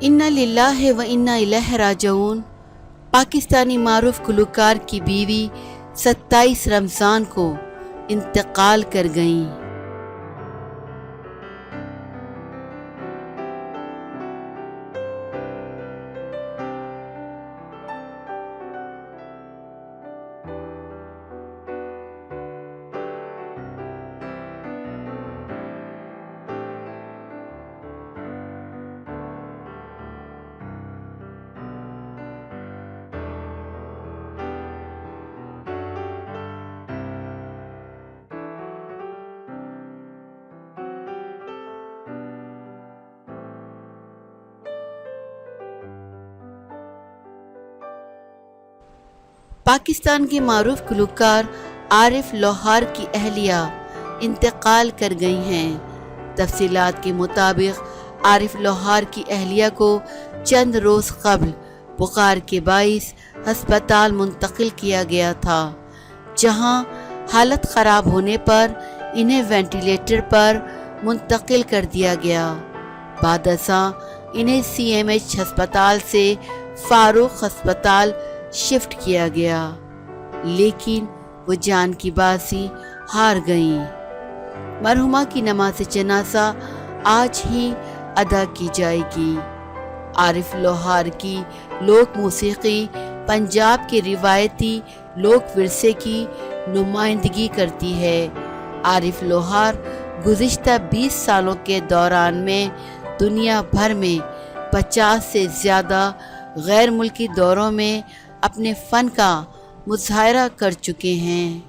انا للہ و انا الیہ راجعون پاکستانی معروف گلوکار کی بیوی 27 رمضان کو انتقال کر گئیں۔ پاکستان کے معروف گلوکار عارف لوہار کی اہلیہ انتقال کر گئی ہیں۔ تفصیلات کے مطابق عارف لوہار کی اہلیہ کو چند روز قبل بخار کے باعث ہسپتال منتقل کیا گیا تھا، جہاں حالت خراب ہونے پر انہیں وینٹیلیٹر پر منتقل کر دیا گیا۔ بعد ازاں انہیں CMH ہسپتال سے فاروق ہسپتال شفٹ کیا گیا، لیکن وہ جان کی بازی ہار گئیں۔ مرحومہ کی نماز جنازہ آج ہی ادا کی جائے گی۔ عارف لوہار کی لوک موسیقی پنجاب کے روایتی لوک ورثے کی نمائندگی کرتی ہے۔ عارف لوہار گزشتہ 20 سالوں کے دوران میں دنیا بھر میں 50 سے زیادہ غیر ملکی دوروں میں اپنے فن کا مظاہرہ کر چکے ہیں۔